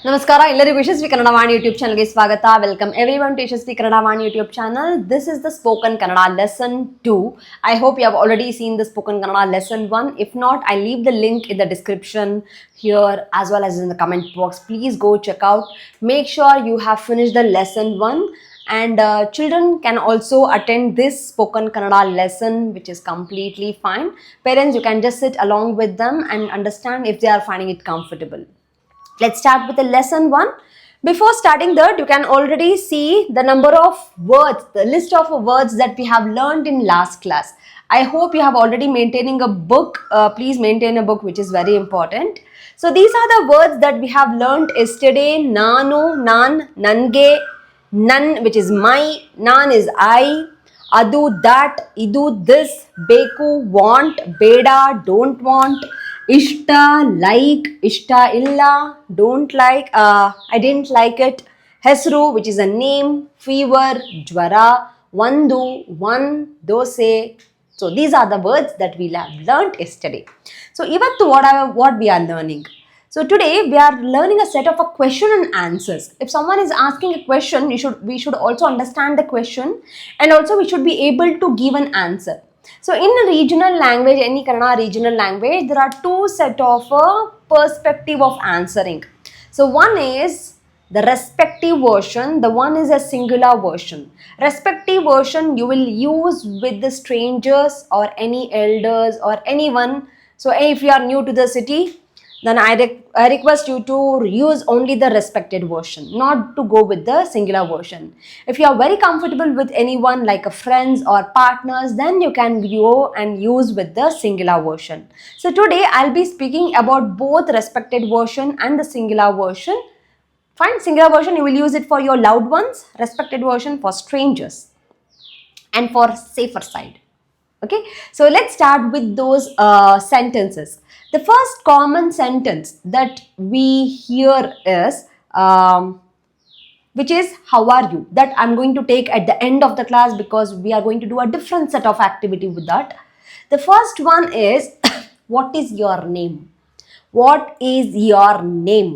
ನಮಸ್ಕಾರ ಎಲ್ಲರಿಗೂ ಯಶಸ್ವಿ ಕನ್ನಡ ವಾಣಿ ಯೂಟ್ಯೂಬ್ ಚಾನಲ್ಗೆ ಸ್ವಾಗತ. Welcome everyone to Yashasvi Kannada Vani YouTube channel. This is the spoken Kannada lesson 2. I hope you have already seen the spoken Kannada lesson 1. If not, I leave the link in the description here as well as in the comment box. Please go check out. Make sure you have finished the lesson 1. And children can also attend this spoken Kannada lesson, which is completely fine. Parents, you can just sit along with them and understand if they are finding it comfortable. Let's start with the lesson 1. Before starting that, you can already see the number of words, the list of words that we have learned in last class. I hope you have already maintaining a book. Please maintain a book, which is very important. So these are the words that we have learned yesterday. Nanu, nan, nange, nan, which is my, nan is I, adu, that, idu, this, beku, want, beda, don't want, ishta, like, ishta illa, don't like, I didn't like it, hesru, which is a name, fever, jwara, vandu, one, dose. So these are the words that we have learned yesterday. So ivattu what we are learning. So today we are learning a set of a question and answers. If someone is asking a question, we should also understand the question, and also we should be able to give an answer. So in a regional language, any Kannada regional language, there are two set of perspective of answering. So one is the respective version, the one is a singular version. Respective version you will use with the strangers or any elders or anyone. So if you are new to the city, then I request you to use only the respected version, not to go with the singular version. If you are very comfortable with anyone like a friends or partners, then you can go and use with the singular version. So today I'll be speaking about both respected version and the singular version. Fine, singular version you will use it for your loved ones, respected version for strangers and for safer side. Okay, so let's start with those sentences. The first common sentence that we hear is, which is how are you? That I'm going to take at the end of the class because we are going to do a different set of activity with that. The first one is, what is your name? What is your name?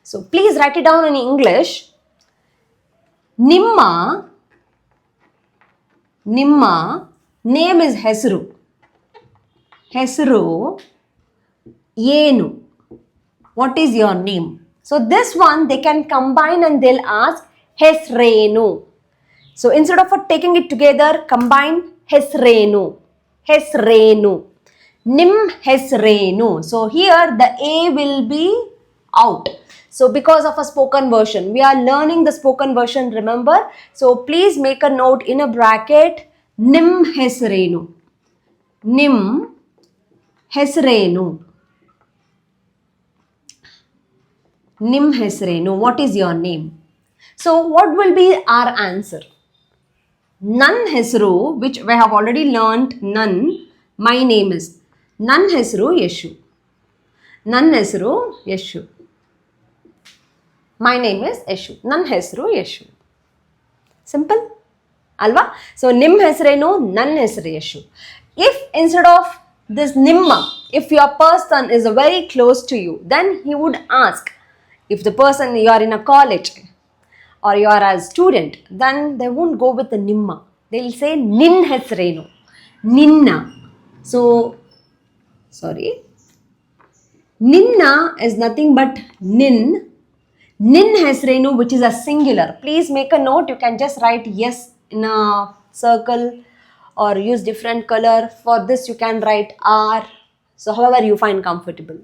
So please write it down in English. Nimma name is Hesru. Hesru Yenu. What is your name? So this one they can combine and they'll ask Hesrenu. So instead of taking it together, combine Hesrenu. Hesrenu. Nim Hesrenu. So here the A will be out. So because of a spoken version, we are learning the spoken version, remember? So please make a note in a bracket, Nim Hesrenu. Nim Hesrenu. Nim Hesrenu. What is your name? So what will be our answer? Nan Hesru, which we have already learned, Nan, my name is. Nan Hesru Yeshu. Nan Hesru Yeshu. My name is Yeshu. Nan Hesru Yeshu. Simple? Alva? So Nim Hesrenu, Nan Hesru Yeshu. If instead of this Nimma, if your person is very close to you, then he would ask. If the person you are in a college or you are a student, then they won't go with the Nimma. They will say Nin Hesrenu. Ninna. So, sorry. Ninna is nothing but Nin. Nin Hesrenu, which is a singular. Please make a note. You can just write yes in a circle or use different color. For this you can write R. So however you find comfortable.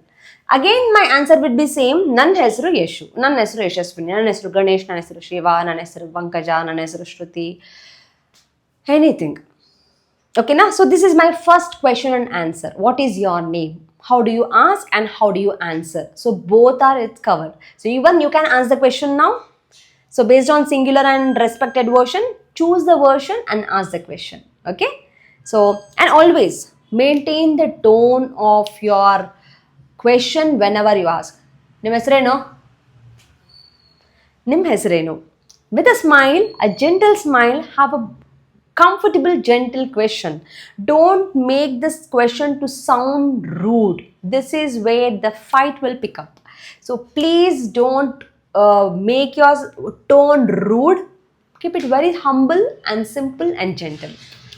Again my answer would be same. Nan Hesru Yeshu. Nan Hesru Yashaswini. Nan Hesru Ganesh. Nan Hesru Shiva. Nan Hesru Pankaja. Nan Hesru Shruti. Anything. Okay, now so this is my first question and answer. What is your name? How do you ask and how do you answer? So both are it's covered. So even you can answer the question now. So based on singular and respected version, choose the version and ask the question. Okay. So and always maintain the tone of your question whenever you ask. Nim Hesrenu? Nim Hesrenu. With a smile, a gentle smile, have a comfortable, gentle question. Don't make this question to sound rude. This is where the fight will pick up. So please don't make your tone rude. Keep it very humble and simple and gentle.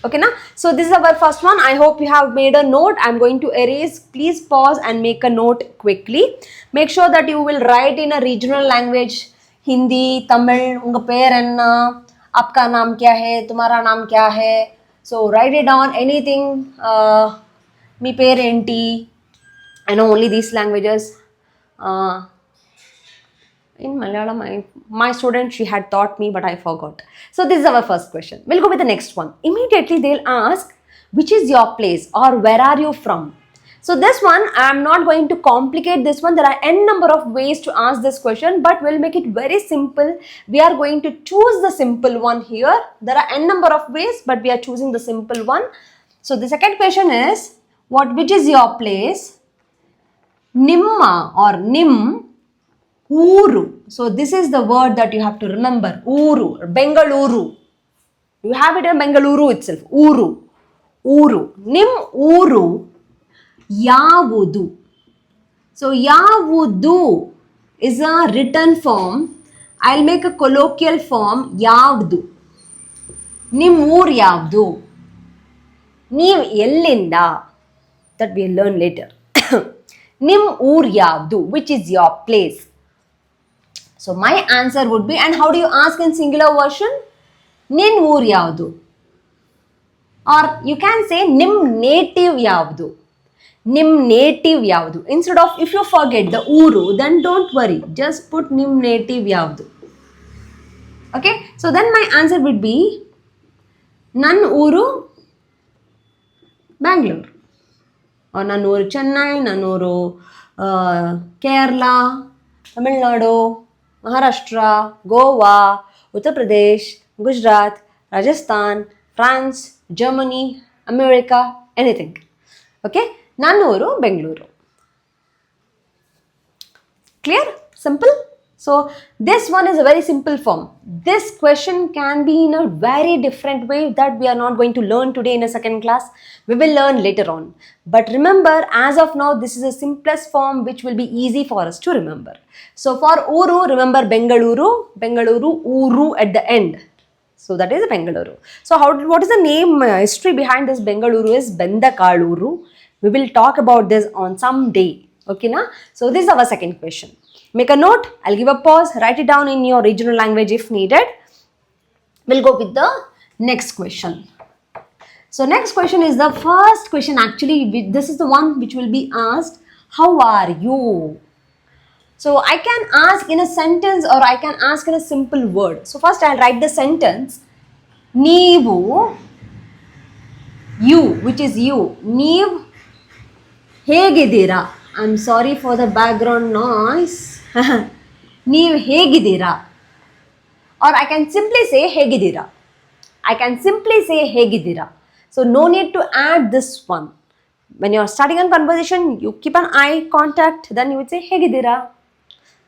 Okay, na? So this is our first one. I hope you have made a note. I'm going to erase. Please pause and make a note quickly. Make sure that you will write in a regional language. Hindi, Tamil, unga per enna, aapka naam kya hai, tumhara naam kya hai. So write it down. Anything. Me per enti. I know only these languages. In Malayalam, my student, she had taught me, but I forgot. So this is our first question. We'll go with the next one. Immediately they'll ask, which is your place or where are you from? So this one, I'm not going to complicate this one. There are n number of ways to ask this question, but we'll make it very simple. We are going to choose the simple one here. There are n number of ways, but we are choosing the simple one. So the second question is, which is your place? Nimma or nim. Uru. So this is the word that you have to remember. Uru. Bengaluru. You have it in Bengaluru itself. Uru. Uru. Nim uru. Yavudu. So yavudu is a written form. I'll make a colloquial form. Yavdu. Nim ur yavdu. Neev ellinda. That we'll learn later. Nim ur yavdu. Which is your place? So my answer would be, and how do you ask in singular version? Nin ur yavdu. Or you can say nim native yavdu. Nim native yavdu. Instead of, if you forget the uru, then don't worry. Just put nim native yavdu. Okay. So then my answer would be, nan uru Bangalore. Or nan uru Chennai, nan uru Kerala, Tamil Nadu, Maharashtra, Goa, Uttar Pradesh, Gujarat, Rajasthan, France, Germany, America, anything. Okay? Nannuru, Bengaluru. Clear? Simple? So this one is a very simple form. This question can be in a very different way that we are not going to learn today in a second class. We will learn later on. But remember, as of now, this is the simplest form which will be easy for us to remember. So for Uru, remember Bengaluru, Uru at the end. So that is Bengaluru. So what is the name, history behind this Bengaluru is Bendakaluru. We will talk about this on some day. Okay, na? So this is our second question. Make a note. I'll give a pause. Write it down in your regional language if needed. We'll go with the next question. So next question is the first question actually. This is the one which will be asked. How are you? So I can ask in a sentence or I can ask in a simple word. So first I'll write the sentence. Neevu, you, which is you. Neev hegidira. I'm sorry for the background noise. Neev hegidira. Or I can simply say hegidira. So no need to add this one. When you're starting a conversation, you keep an eye contact. Then you would say hegidira.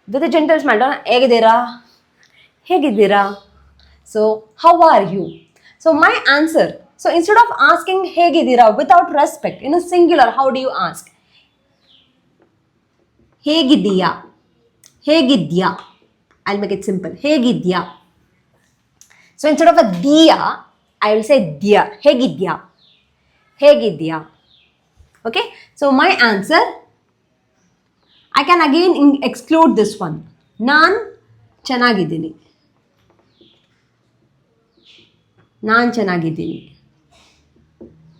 With a gentle smile, hegidira. So how are you? So my answer. So instead of asking hegidira without respect, in a singular, how do you ask? Hegidya. I'll make it simple. Hegidya. So instead of a diya, I will say diya. Hegidya. Okay. So my answer, I can again exclude this one. Naan chanagidini.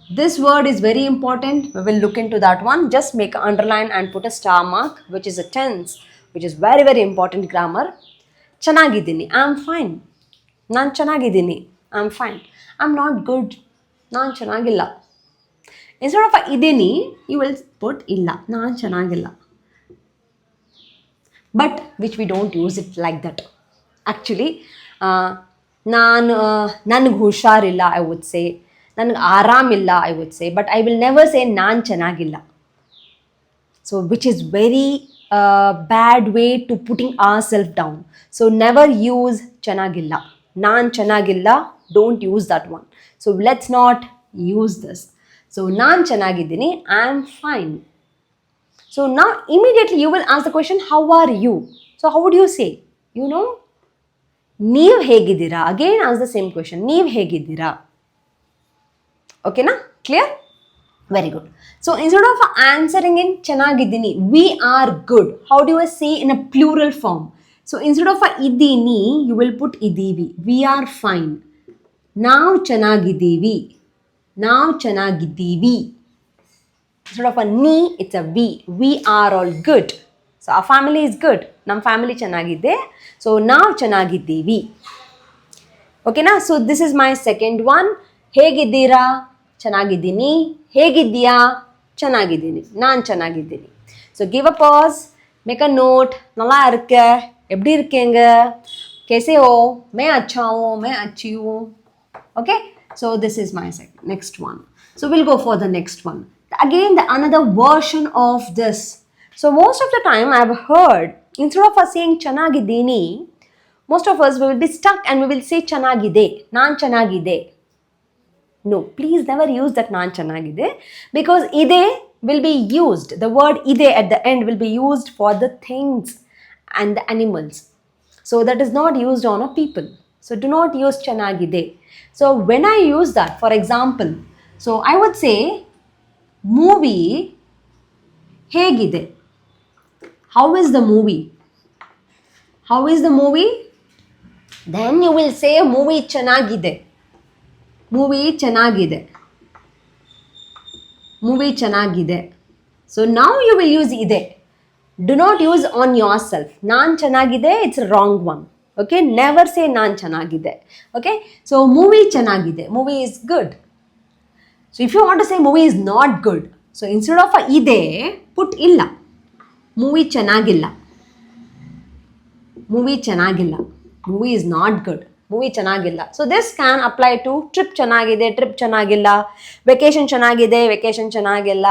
This word is very important. We will look into that one. Just make an underline and put a star mark, which is a tense, which is very, very important grammar. Chanagidini. I'm fine. Naan chanagidini. I'm fine. I'm not good. Naan chanagilla. Instead of a idini, you will put illa. Naan chanagilla. But which we don't use it like that. Actually, nange hushariಲ್ಲ, I would say. Nange ಆರಾಮಿಲ್ಲ, I would say. But I will never say naan chanagilla. So which is very bad way to putting ourselves down. So never use chanagilla. Naan chanagilla, don't use that one. So let's not use this. So naan chanagidini, I'm fine. So now immediately you will ask the question, how are you? So how would you say? you know, ನೀವ್ ಹೇಗಿದ್ದೀರಾ? Again ask the same question. ನೀವ್ ಹೇಗಿದ್ದೀರಾ? Okay na? Clear? Very good. So instead of answering in ಚೆನ್ನಾಗಿದ್ದೀನಿ, we are good. How do you say in a plural form? So instead of ಇದ್ದೀನಿ, you will put ಇದೀವಿ. We are fine. ನಾವು ಚೆನ್ನಾಗಿದ್ದೀವಿ. ನಾವು ಚೆನ್ನಾಗಿದ್ದೀವಿ. Instead of a ನೀ, it's a we. We are all good. So our family is good. ನಮ್ಮ family ಚೆನ್ನಾಗಿದೆ. So ನಾವು ಚೆನ್ನಾಗಿದ್ದೀವಿ. Okay na? So this is my second one. ಹೇಗಿದ್ದೀರಾ? ಚೆನ್ನಾಗಿದ್ದೀನಿ. ಹೇಗಿದ್ದೀಯಾ? ಚೆನ್ನಾಗಿದ್ದೀನಿ. ನಾನು ಚೆನ್ನಾಗಿದ್ದೀನಿ. So give a pause, make a note. நல்லா இருக்க? எப்படி இருக்கீங்க? कैसे हो? मैं अच्छा हूँ. मैं अच्छी हूँ. Okay? So this is my next one. So we'll go for the next one. Again, another version of this. So most of the time I have heard, instead of us saying ಚೆನ್ನಾಗಿದ್ದೀನಿ, most of us will be stuck and we will say ಚೆನ್ನಾಗಿದೆ. ನಾನು ಚೆನ್ನಾಗಿದೆ. No, please never use that ನಾನು ಚೆನ್ನಾಗಿದೆ, because ಇದೆ will be used. The word ಇದೆ at the end will be used for the things and the animals. So that is not used on a people. So do not use ಚೆನ್ನಾಗಿದೆ. So when I use that, for example, so I would say movie ಹೇಗಿದೆ? How is the movie? How is the movie? Then you will say movie ಚೆನ್ನಾಗಿದೆ. Movie ಚೆನ್ನಾಗಿದೆ. Movie ಚೆನ್ನಾಗಿದೆ. So now you will use ಇದೆ. Do not use on yourself. ನಾನು ಚೆನ್ನಾಗಿದೆ, it's a wrong one. Okay? Never say ನಾನು ಚೆನ್ನಾಗಿದೆ. Okay? So movie ಚೆನ್ನಾಗಿದೆ. Movie is good. So if you want to say movie is not good, so instead of ಇದೆ, put ಇಲ್ಲ. Movie ಚೆನ್ನಾಗಿಲ್ಲ. Movie ಚೆನ್ನಾಗಿಲ್ಲ. Movie is not good. Movie ಚೆನ್ನಾಗಿಲ್ಲ. So this can apply to trip ಚೆನ್ನಾಗಿದೆ, trip ಚೆನ್ನಾಗಿಲ್ಲ, vacation ಚೆನ್ನಾಗಿದೆ, vacation ಚೆನ್ನಾಗಿಲ್ಲ,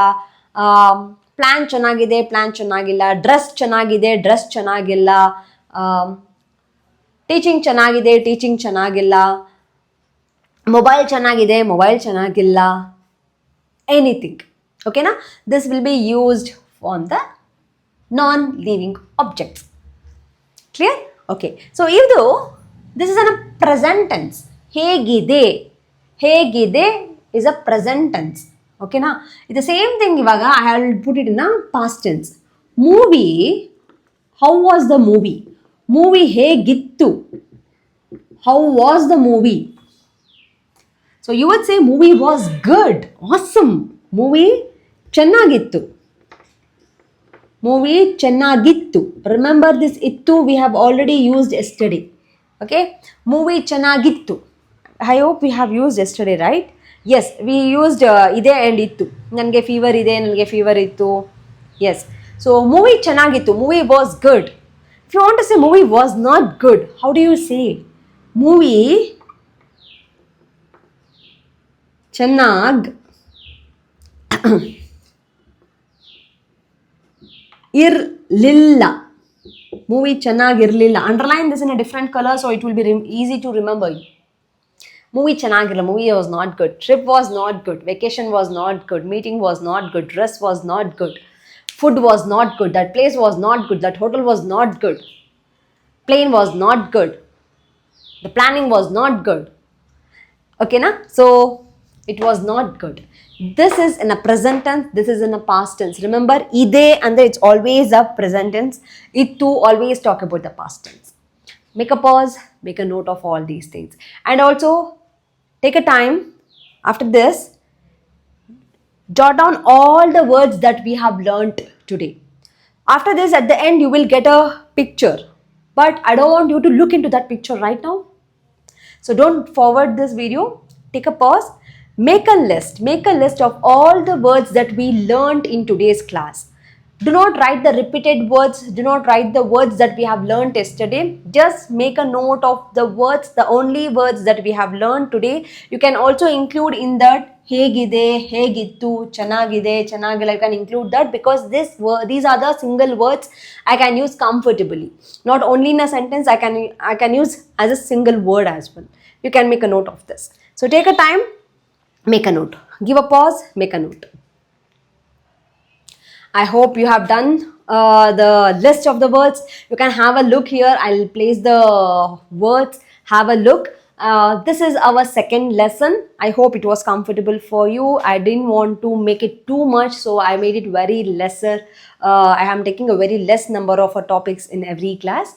plan ಚೆನ್ನಾಗಿದೆ, ಪ್ಲ್ಯಾನ್ ಚೆನ್ನಾಗಿಲ್ಲ, ಡ್ರೆಸ್ ಚೆನ್ನಾಗಿದೆ, ಡ್ರೆಸ್ ಚೆನ್ನಾಗಿಲ್ಲ, ಟೀಚಿಂಗ್ ಚೆನ್ನಾಗಿದೆ, ಟೀಚಿಂಗ್ ಚೆನ್ನಾಗಿಲ್ಲ, ಮೊಬೈಲ್ ಚೆನ್ನಾಗಿದೆ, ಮೊಬೈಲ್ ಚೆನ್ನಾಗಿಲ್ಲ, ಎನಿಥಿಂಗ್. ಓಕೆನಾ? This will be used on the non living objects. Clear? Okay. So ಇದು this is a present tense. ಹೇಗಿದೆ? ಹೇಗಿದೆ is a present tense. Okay na? It's the same thing ivaga I will put it in a past tense. Movie, how was the movie? Movie ಹೇಗಿತ್ತು? How was the movie? So you would say movie was good, awesome. Movie ಚೆನ್ನಾಗಿತ್ತು. Movie ಚೆನ್ನಾಗಿತ್ತು. Remember this ittu we have already used yesterday. Okay, movie ಚೆನ್ನಾಗಿತ್ತು. I hope we have used yesterday, right? Yes, we used ಇದೆ and ಇತ್ತು. ನನಗೆ fever ಇದೆ, ನನಗೆ fever ಇತ್ತು. Yes, so movie ಚೆನ್ನಾಗಿತ್ತು. Movie was good. If you want to say movie was not good, how do you say? Movie ಚೆನ್ನಾಗ್ ಇರ್ಲಿಲ್ಲ. Movie ಚೆನ್ನಾಗಿರಲಿಲ್ಲ. Underline this in a different color so it will be easy to remember. Movie ಚೆನ್ನಾಗಿರಲಿಲ್ಲ. Movie was not good. Trip was not good. Vacation was not good. Meeting was not good. Dress was not good. Food was not good. That place was not good. That hotel was not good. Plane was not good. The planning was not good. Okay na? So it was not good. This is in a present tense, this is in a past tense. Remember, ide and it's always a present tense. Ittu always talk about the past tense. Make a pause, make a note of all these things. And also, take a time after this, jot down all the words that we have learnt today. After this, at the end, you will get a picture. But I don't want you to look into that picture right now. So don't forward this video. Take a pause. Make a list of all the words that we learned in today's class. Do not write the repeated words. Do not write the words that we have learned yesterday. Just make a note of the words, the only words that we have learned today. You can also include in that ಹೇಗಿದೆ, ಹೇಗಿತ್ತು, ಚೆನ್ನಾಗಿದೆ, ಚೆನ್ನಾಗಿಲ್ಲ. You can include that because these are the single words I can use comfortably. Not only in a sentence, I can use as a single word as well. You can make a note of this. So take a time. Make a note. Give a pause, make a note. I hope you have done the list of the words. You can have a look here. I'll place the words. Have a look. This is our second lesson. I hope it was comfortable for you. I didn't want to make it too much, so I made it very lesser. I am taking a very less number of topics in every class.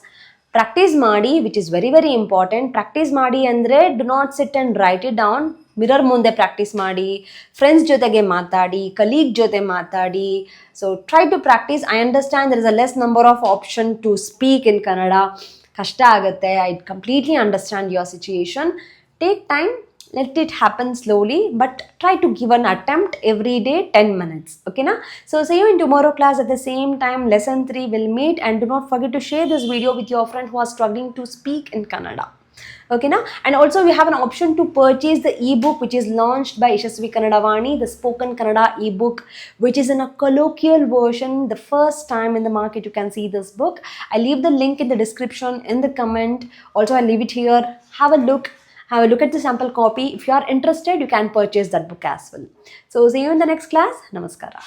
Practice ಮಾಡಿ, which is very very important. Practice ಮಾಡಿ ಅಂದರೆ do not sit and write it down. Mirror ಮುಂದೆ practice ಮಾಡಿ, friends ಜೊತೆಗೆ ಮಾತಾಡಿ, colleague ಜೊತೆ ಮಾತಾಡಿ. So try to practice. I understand there is a less number of option to speak in Kannada. ಕಷ್ಟ ಆಗುತ್ತೆ. I completely understand your situation. Take time, let it happen slowly, but try to give an attempt every day 10 minutes. Okay na? So see you in tomorrow class at the same time. Lesson 3 will meet, and do not forget to share this video with your friend who are struggling to speak in Kannada. Okay na? And also we have an option to purchase the ebook which is launched by Yashasvi Kannadavani, the Spoken Kannada ebook, which is in a colloquial version. The first time in the market you can see this book. I leave the link in the description, in the comment. Also I leave it here. Have a look. Have a look at the sample copy. If you are interested, you can purchase that book as well. So see you in the next class. Namaskara.